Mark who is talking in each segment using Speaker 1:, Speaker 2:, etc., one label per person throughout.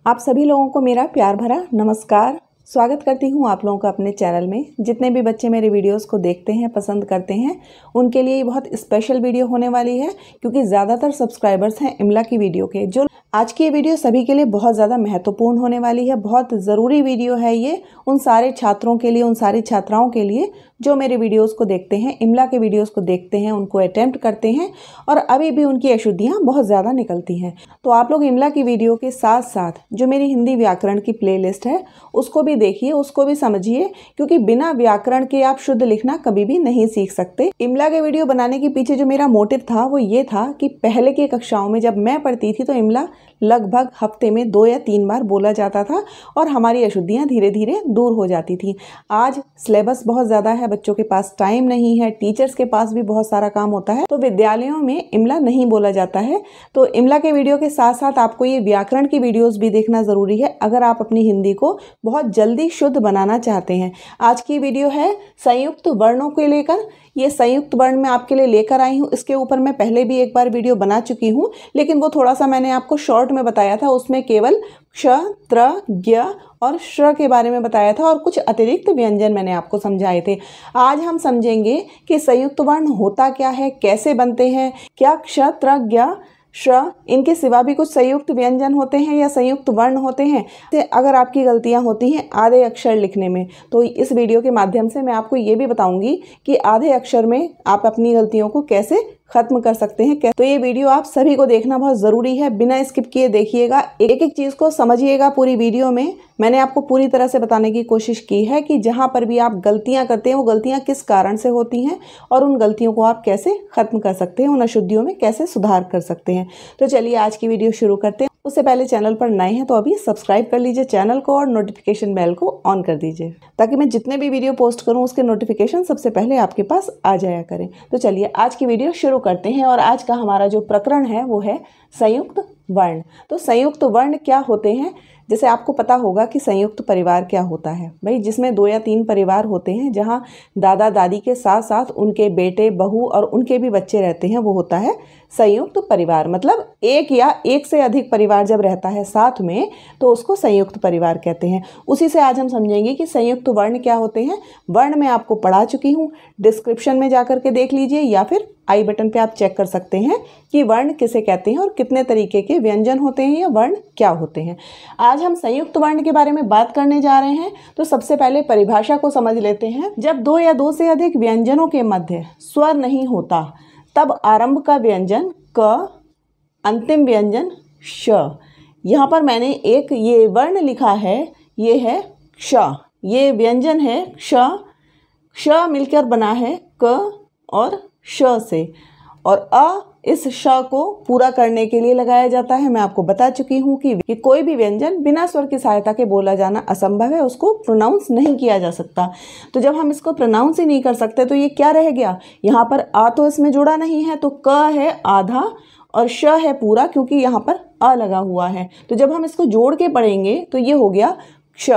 Speaker 1: आप सभी लोगों को मेरा प्यार भरा नमस्कार। स्वागत करती हूँ आप लोगों का अपने चैनल में। जितने भी बच्चे मेरे वीडियोस को देखते हैं, पसंद करते हैं, उनके लिए बहुत स्पेशल वीडियो होने वाली है, क्योंकि ज़्यादातर सब्सक्राइबर्स हैं इमला की वीडियो के। जो आज की ये वीडियो सभी के लिए बहुत ज़्यादा महत्वपूर्ण होने वाली है। बहुत ज़रूरी वीडियो है ये उन सारे छात्रों के लिए, उन सारी छात्राओं के लिए जो मेरे वीडियोस को देखते हैं, इमला के वीडियोस को देखते हैं, उनको अटेम्प्ट करते हैं और अभी भी उनकी अशुद्धियाँ बहुत ज़्यादा निकलती हैं। तो आप लोग इमला की वीडियो के साथ साथ जो मेरी हिंदी व्याकरण की प्लेलिस्ट है उसको भी देखिए, उसको भी समझिए, क्योंकि बिना व्याकरण के आप शुद्ध लिखना कभी भी नहीं सीख सकते। इमला के वीडियो बनाने के पीछे जो मेरा मोटिव था वो ये था कि पहले की कक्षाओं में जब मैं पढ़ती थी तो इमला लगभग हफ्ते में 2 या 3 बार बोला जाता था और हमारी अशुद्धियाँ धीरे धीरे दूर हो जाती थी। आज सिलेबस बहुत ज़्यादा है, बच्चों के पास टाइम नहीं है, टीचर्स के पास भी बहुत सारा काम होता है, तो विद्यालयों में इमला नहीं बोला जाता है। तो इमला के वीडियो के साथ साथ आपको ये व्याकरण की वीडियोस भी देखना ज़रूरी है अगर आप अपनी हिंदी को बहुत जल्दी शुद्ध बनाना चाहते हैं। आज की वीडियो है संयुक्त वर्णों को लेकर। ये संयुक्त वर्ण मैं आपके लिए लेकर आई हूँ। इसके ऊपर मैं पहले भी एक बार वीडियो बना चुकी हूँ, लेकिन वो थोड़ा सा मैंने आपको शॉर्ट में बताया था। उसमें केवल क्ष, त्र, ज्ञ और श्र के बारे में बताया था और कुछ अतिरिक्त व्यंजन मैंने आपको समझाए थे। आज हम समझेंगे कि संयुक्त वर्ण होता क्या है, कैसे बनते हैं, क्या क्ष, त्र, ज्ञ, श्र इनके सिवा भी कुछ संयुक्त व्यंजन होते हैं या संयुक्त वर्ण होते हैं। तो अगर आपकी गलतियां होती हैं आधे अक्षर लिखने में, तो इस वीडियो के माध्यम से मैं आपको ये भी बताऊंगी कि आधे अक्षर में आप अपनी गलतियों को कैसे खत्म कर सकते हैं। तो ये वीडियो आप सभी को देखना बहुत ज़रूरी है, बिना स्किप किए देखिएगा, एक एक चीज़ को समझिएगा। पूरी वीडियो में मैंने आपको पूरी तरह से बताने की कोशिश की है कि जहाँ पर भी आप गलतियाँ करते हैं वो गलतियाँ किस कारण से होती हैं और उन गलतियों को आप कैसे खत्म कर सकते हैं, उन अशुद्धियों में कैसे सुधार कर सकते हैं। तो चलिए आज की वीडियो शुरू करते हैं। उससे पहले चैनल पर नए हैं तो अभी सब्सक्राइब कर लीजिए चैनल को और नोटिफिकेशन बेल को ऑन कर दीजिए, ताकि मैं जितने भी वीडियो पोस्ट करूं उसके नोटिफिकेशन सबसे पहले आपके पास आ जाया करें। तो चलिए आज की वीडियो शुरू करते हैं। और आज का हमारा जो प्रकरण है वो है संयुक्त वर्ण। तो संयुक्त वर्ण क्या होते हैं? जैसे आपको पता होगा कि संयुक्त परिवार क्या होता है भाई, जिसमें 2 या 3 परिवार होते हैं, जहाँ दादा दादी के साथ साथ उनके बेटे, बहू और उनके भी बच्चे रहते हैं, वो होता है संयुक्त परिवार। मतलब एक या एक से अधिक परिवार जब रहता है साथ में तो उसको संयुक्त परिवार कहते हैं। उसी से आज हम समझेंगे कि संयुक्त वर्ण क्या होते हैं। वर्ण मैं आपको पढ़ा चुकी हूँ, डिस्क्रिप्शन में जाकर के देख लीजिए या फिर आई बटन पे आप चेक कर सकते हैं कि वर्ण किसे कहते हैं और कितने तरीके के व्यंजन होते हैं या वर्ण क्या होते हैं। आज हम संयुक्त वर्ण के बारे में बात करने जा रहे हैं। तो सबसे पहले परिभाषा को समझ लेते हैं। जब 2 या 2 से अधिक व्यंजनों के मध्य स्वर नहीं होता तब आरंभ का व्यंजन क, अंतिम व्यंजन श। यहाँ पर मैंने एक ये वर्ण लिखा है, ये है क्ष, ये व्यंजन है क्ष। क्ष मिलकर बना है क और श से, और अ इस श को पूरा करने के लिए लगाया जाता है। मैं आपको बता चुकी हूँ कि कोई भी व्यंजन बिना स्वर की सहायता के बोला जाना असंभव है, उसको प्रोनाउंस नहीं किया जा सकता। तो जब हम इसको प्रोनाउंस ही नहीं कर सकते तो ये क्या रह गया? यहाँ पर आ तो इसमें जुड़ा नहीं है, तो क है आधा और श है पूरा, क्योंकि यहाँ पर अ लगा हुआ है। तो जब हम इसको जोड़ के पढ़ेंगे तो ये हो गया क्ष।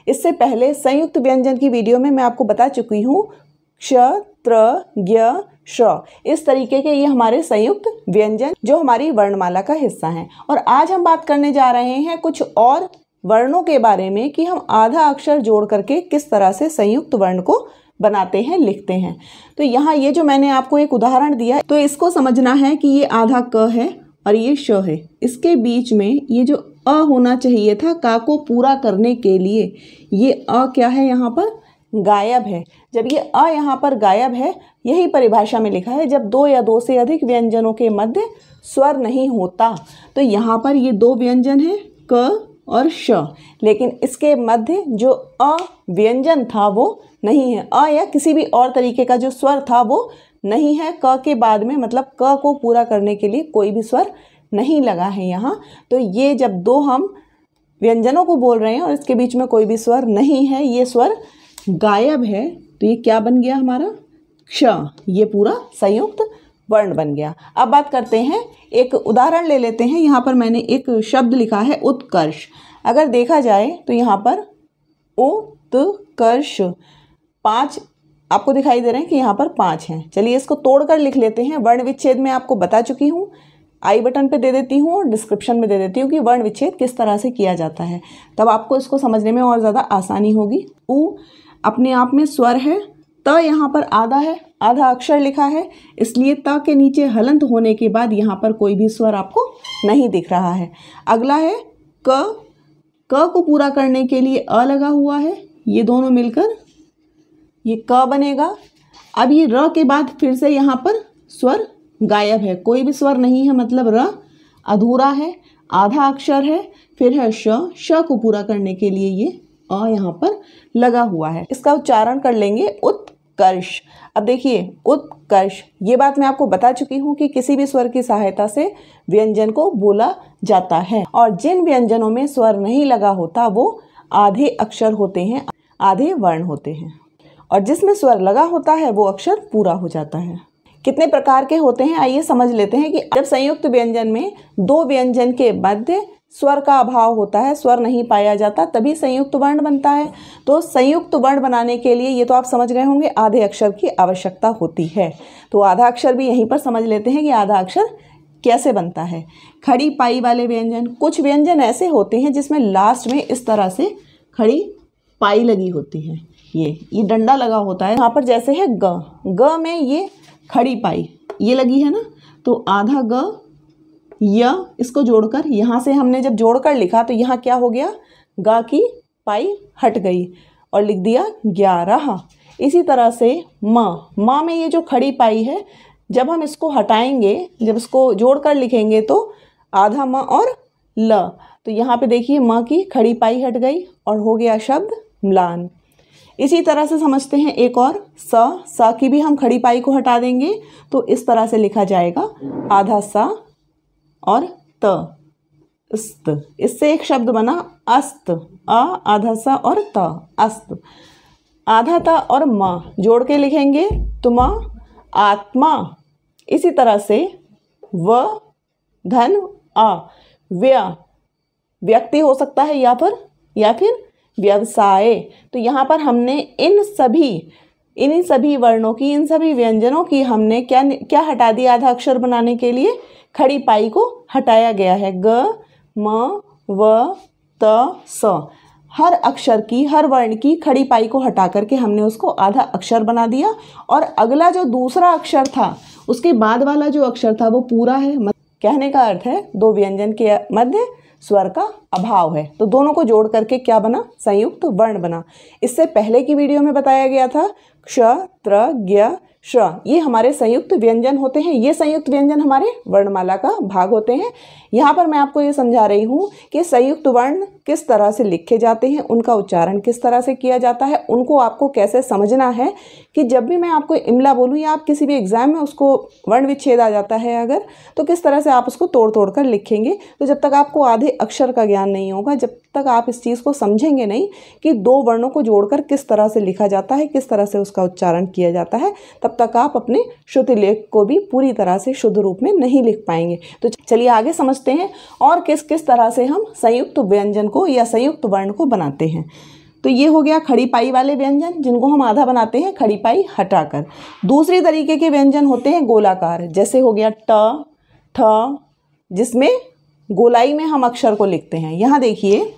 Speaker 1: इससे पहले संयुक्त व्यंजन की वीडियो में मैं आपको बता चुकी हूँ क्ष, त्र, ज्ञ, श, इस तरीके के ये हमारे संयुक्त व्यंजन जो हमारी वर्णमाला का हिस्सा हैं। और आज हम बात करने जा रहे हैं कुछ और वर्णों के बारे में कि हम आधा अक्षर जोड़ करके किस तरह से संयुक्त वर्ण को बनाते हैं, लिखते हैं। तो यहाँ ये जो मैंने आपको एक उदाहरण दिया, तो इसको समझना है कि ये आधा क है और ये श है। इसके बीच में ये जो अ होना चाहिए था का को पूरा करने के लिए, ये अ क्या है? यहाँ पर गायब है। जब ये अ यहाँ पर गायब है, यही परिभाषा में लिखा है, जब 2 या 2 से अधिक व्यंजनों के मध्य स्वर नहीं होता। तो यहाँ पर ये 2 व्यंजन हैं क और श, लेकिन इसके मध्य जो अ व्यंजन था वो नहीं है। अ या किसी भी और तरीके का जो स्वर था वो नहीं है। क के बाद में, मतलब क को पूरा करने के लिए कोई भी स्वर नहीं लगा है यहाँ। तो ये जब 2 हम व्यंजनों को बोल रहे हैं और इसके बीच में कोई भी स्वर नहीं है, ये स्वर गायब है, तो ये क्या बन गया हमारा? क्ष। ये पूरा संयुक्त वर्ण बन गया। अब बात करते हैं, एक उदाहरण ले लेते हैं। यहाँ पर मैंने एक शब्द लिखा है उत्कर्ष। अगर देखा जाए तो यहाँ पर उत्कर्ष 5 आपको दिखाई दे रहे हैं कि यहाँ पर 5 हैं। चलिए इसको तोड़कर लिख लेते हैं। वर्ण विच्छेद में आपको बता चुकी हूँ। आई बटन पे दे देती हूँ और डिस्क्रिप्शन में दे देती हूँ कि वर्ण विच्छेद किस तरह से किया जाता है, तब आपको इसको समझने में और ज़्यादा आसानी होगी। उ अपने आप में स्वर है, त यहाँ पर आधा है, आधा अक्षर लिखा है, इसलिए त के नीचे हलंत होने के बाद यहाँ पर कोई भी स्वर आपको नहीं दिख रहा है। अगला है क को पूरा करने के लिए अ लगा हुआ है, ये दोनों मिलकर ये क बनेगा। अब ये र के बाद फिर से यहाँ पर स्वर गायब है, कोई भी स्वर नहीं है, मतलब र अधूरा है, आधा अक्षर है। फिर है श को पूरा करने के लिए ये अ यहाँ पर लगा हुआ है। इसका उच्चारण कर लेंगे उत्कर्ष। अब देखिए उत्कर्ष, ये बात मैं आपको बता चुकी हूँ कि किसी भी स्वर की सहायता से व्यंजन को बोला जाता है, और जिन व्यंजनों में स्वर नहीं लगा होता वो आधे अक्षर होते हैं, आधे वर्ण होते हैं, और जिसमें स्वर लगा होता है वो अक्षर पूरा हो जाता है। कितने प्रकार के होते हैं आइए समझ लेते हैं कि जब संयुक्त व्यंजन में दो व्यंजन के मध्य स्वर का अभाव होता है, स्वर नहीं पाया जाता, तभी संयुक्त वर्ण बनता है। तो संयुक्त वर्ण बनाने के लिए ये तो आप समझ गए होंगे आधे अक्षर की आवश्यकता होती है। तो आधा अक्षर भी यहीं पर समझ लेते हैं कि आधा अक्षर कैसे बनता है। खड़ी पाई वाले व्यंजन, कुछ व्यंजन ऐसे होते हैं जिसमें लास्ट में इस तरह से खड़ी पाई लगी होती है, ये डंडा लगा होता है यहाँ पर, जैसे है ग में ये खड़ी पाई ये लगी है ना, तो आधा ग य इसको जोड़कर, यहाँ से हमने जब जोड़कर लिखा तो यहाँ क्या हो गया, गा की पाई हट गई और लिख दिया 11। इसी तरह से म में ये जो खड़ी पाई है, जब हम इसको हटाएंगे, जब इसको जोड़कर लिखेंगे तो आधा म और ल, तो यहाँ पे देखिए म की खड़ी पाई हट गई और हो गया शब्द म्लान। इसी तरह से समझते हैं एक और स की भी हम खड़ी पाई को हटा देंगे तो इस तरह से लिखा जाएगा आधा सा और त, अस्त। इससे एक शब्द बना अस्त, आ आधा सा और त, अस्त। आधा त और म जोड़ के लिखेंगे तो म आत्मा। इसी तरह से व धन आ व्य, व्यक्ति हो सकता है या फिर व्यवसाय। तो यहाँ पर हमने इन्हीं सभी वर्णों की, इन सभी व्यंजनों की हमने क्या हटा दिया आधा अक्षर बनाने के लिए, खड़ी पाई को हटाया गया है। ग म व त स, हर अक्षर की, हर वर्ण की खड़ी पाई को हटा करके हमने उसको आधा अक्षर बना दिया, और अगला जो दूसरा अक्षर था उसके बाद वाला जो अक्षर था वो पूरा है। कहने का अर्थ है दो व्यंजन के मध्य स्वर का अभाव है, तो दोनों को जोड़ करके क्या बना, संयुक्त वर्ण बना। इससे पहले की वीडियो में बताया गया था क्ष त्र ज्ञ श, ये हमारे संयुक्त व्यंजन होते हैं, ये संयुक्त व्यंजन हमारे वर्णमाला का भाग होते हैं। यहाँ पर मैं आपको ये समझा रही हूँ कि संयुक्त वर्ण किस तरह से लिखे जाते हैं, उनका उच्चारण किस तरह से किया जाता है, उनको आपको कैसे समझना है कि जब भी मैं आपको इमला बोलूँ या आप किसी भी एग्जाम में उसको वर्ण विच्छेद आ जाता है अगर, तो किस तरह से आप उसको तोड़ तोड़ कर लिखेंगे। तो जब तक आपको आधे अक्षर का ज्ञान नहीं होगा, जब तक आप इस चीज़ को समझेंगे नहीं कि दो वर्णों को जोड़कर किस तरह से लिखा जाता है, किस तरह से उसका उच्चारण किया जाता है, तब तक आप अपने श्रुति लेख को भी पूरी तरह से शुद्ध रूप में नहीं लिख पाएंगे। तो चलिए आगे समझते हैं और किस किस तरह से हम संयुक्त व्यंजन को या संयुक्त वर्ण को बनाते हैं। तो ये हो गया खड़ी पाई वाले व्यंजन, जिनको हम आधा बनाते हैं खड़ी पाई हटाकर। दूसरी तरीके के व्यंजन होते हैं गोलाकार, जैसे हो गया ट ठ, जिसमें गोलाई में हम अक्षर को लिखते हैं। यहाँ देखिए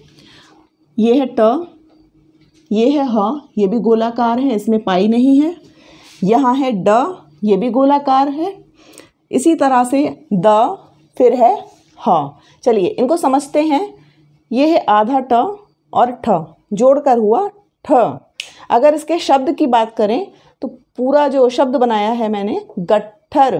Speaker 1: ये है ट, ये है ह, ये भी गोलाकार है, इसमें पाई नहीं है। यहाँ है ड, ये भी गोलाकार है। इसी तरह से द, फिर है ह। चलिए इनको समझते हैं। ये है आधा ट और ठ जोड़कर हुआ ठ। अगर इसके शब्द की बात करें तो पूरा जो शब्द बनाया है मैंने गट्ठर,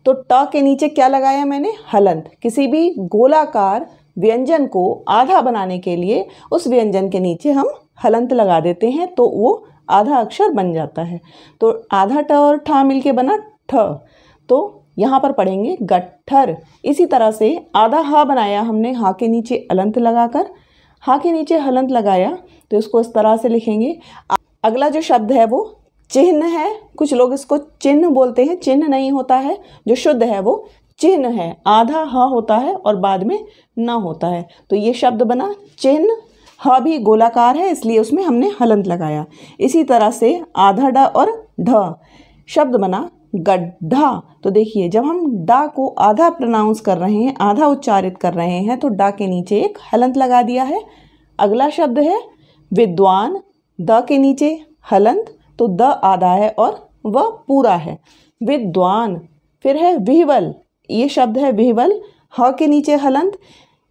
Speaker 1: तो ट के नीचे क्या लगाया मैंने, हलंत। किसी भी गोलाकार व्यंजन को आधा बनाने के लिए उस व्यंजन के नीचे हम हलंत लगा देते हैं तो वो आधा अक्षर बन जाता है। तो आधा ट और ठ मिलके बना ठ, तो यहाँ पर पढ़ेंगे गट्ठर। इसी तरह से आधा ह बनाया हमने, हा के नीचे अलंत लगाकर, हा के नीचे हलंत लगाया तो इसको इस तरह से लिखेंगे। अगला जो शब्द है वो चिन्ह है, कुछ लोग इसको चिन्ह बोलते हैं, चिन्ह नहीं होता है, जो शुद्ध है वो चिन्ह है। आधा ह होता है और बाद में न होता है, तो ये शब्द बना चिन्ह। ह भी गोलाकार है इसलिए उसमें हमने हलंत लगाया। इसी तरह से आधा ड और ढ, शब्द बना गड्ढा। तो देखिए जब हम डा को आधा प्रोनाउंस कर रहे हैं, आधा उच्चारित कर रहे हैं, तो डा के नीचे एक हलंत लगा दिया है। अगला शब्द है विद्वान, द के नीचे हलंत, तो द आधा है और वह पूरा है, विद्वान। फिर है विह्वल, ये शब्द है विह्वल, ह के नीचे हलंत।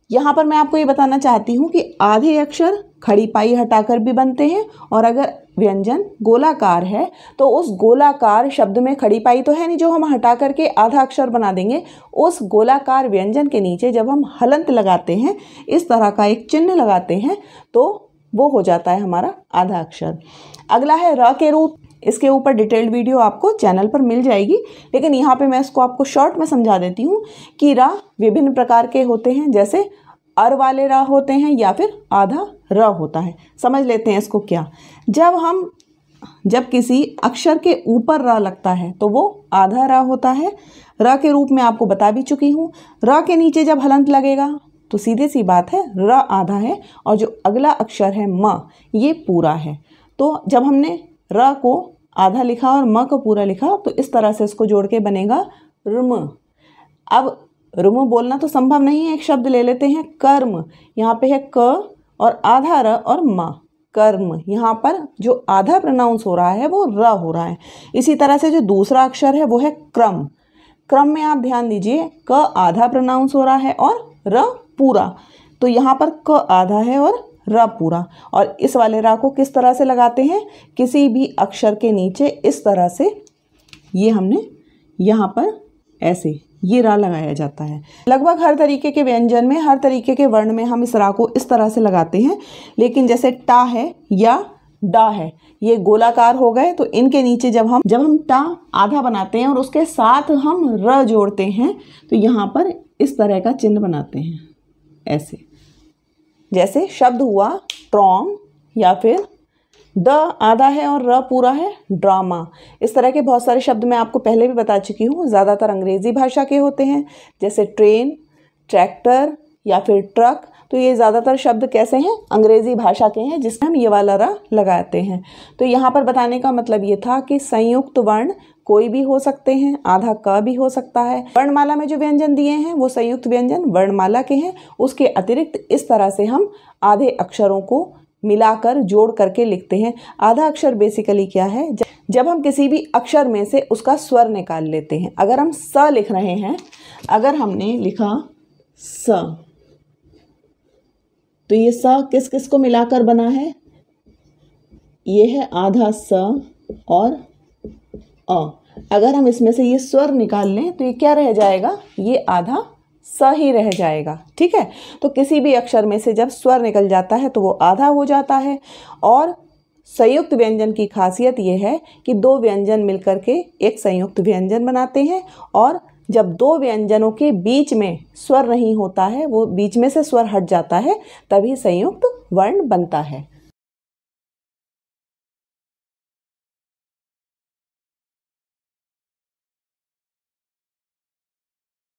Speaker 1: यहाँ पर मैं आपको ये बताना चाहती हूँ कि आधे अक्षर खड़ी पाई हटाकर भी बनते हैं, और अगर व्यंजन गोलाकार है तो उस गोलाकार शब्द में खड़ी पाई तो है नहीं जो हम हटा करके आधा अक्षर बना देंगे। उस गोलाकार व्यंजन के नीचे जब हम हलंत लगाते हैं, इस तरह का एक चिन्ह लगाते हैं, तो वो हो जाता है हमारा आधा अक्षर। अगला है र के रूप। इसके ऊपर डिटेल्ड वीडियो आपको चैनल पर मिल जाएगी, लेकिन यहाँ पे मैं इसको आपको शॉर्ट में समझा देती हूँ कि रा विभिन्न प्रकार के होते हैं, जैसे अर वाले रा होते हैं या फिर आधा र होता है। समझ लेते हैं इसको क्या। जब किसी अक्षर के ऊपर र लगता है तो वो आधा र होता है। र के रूप में आपको बता भी चुकी हूँ। र के नीचे जब हलंत लगेगा तो सीधे सी बात है र आधा है, और जो अगला अक्षर है म, ये पूरा है। तो जब हमने र को आधा लिखा और म को पूरा लिखा, तो इस तरह से इसको जोड़ के बनेगा रुम। अब रुम बोलना तो संभव नहीं है, एक शब्द ले लेते हैं कर्म। यहाँ पे है क और आधा र और म, कर्म। यहाँ पर जो आधा प्रोनाउंस हो रहा है वो र हो रहा है। इसी तरह से जो दूसरा अक्षर है वो है क्रम। क्रम में आप ध्यान दीजिए, क आधा प्रोनाउंस हो रहा है और र पूरा, तो यहाँ पर क आधा है और र पूरा। और इस वाले रा को किस तरह से लगाते हैं, किसी भी अक्षर के नीचे इस तरह से, ये हमने यहाँ पर ऐसे ये रा लगाया जाता है। लगभग हर तरीके के व्यंजन में, हर तरीके के वर्ण में हम इस रा को इस तरह से लगाते हैं। लेकिन जैसे टा है या डा है, ये गोलाकार हो गए, तो इनके नीचे जब हम टा आधा बनाते हैं और उसके साथ हम र जोड़ते हैं, तो यहाँ पर इस तरह का चिन्ह बनाते हैं ऐसे। जैसे शब्द हुआ ट्रॉम, या फिर द आधा है और र पूरा है, ड्रामा। इस तरह के बहुत सारे शब्द मैं आपको पहले भी बता चुकी हूँ, ज़्यादातर अंग्रेज़ी भाषा के होते हैं, जैसे ट्रेन, ट्रैक्टर या फिर ट्रक। तो ये ज़्यादातर शब्द कैसे हैं, अंग्रेज़ी भाषा के हैं, जिसमें हम ये वाला र लगाते हैं। तो यहाँ पर बताने का मतलब ये था कि संयुक्त वर्ण कोई भी हो सकते हैं, आधा क भी हो सकता है। वर्णमाला में जो व्यंजन दिए हैं वो संयुक्त व्यंजन वर्णमाला के हैं। उसके अतिरिक्त इस तरह से हम आधे अक्षरों को मिलाकर जोड़ करके लिखते हैं। आधा अक्षर बेसिकली क्या है, जब हम किसी भी अक्षर में से उसका स्वर निकाल लेते हैं। अगर हम स लिख रहे हैं, अगर हमने लिखा स, तो ये स किस किस को मिलाकर बना है, ये है आधा स और अ। अगर हम इसमें से ये स्वर निकाल लें तो ये क्या रह जाएगा, ये आधा स ही रह जाएगा। ठीक है, तो किसी भी अक्षर में से जब स्वर निकल जाता है तो वो आधा हो जाता है। और संयुक्त व्यंजन की खासियत ये है कि दो व्यंजन मिलकर के एक संयुक्त व्यंजन बनाते हैं, और जब दो व्यंजनों के बीच में स्वर नहीं होता है, वो बीच में से स्वर हट जाता है, तभी संयुक्त वर्ण बनता है।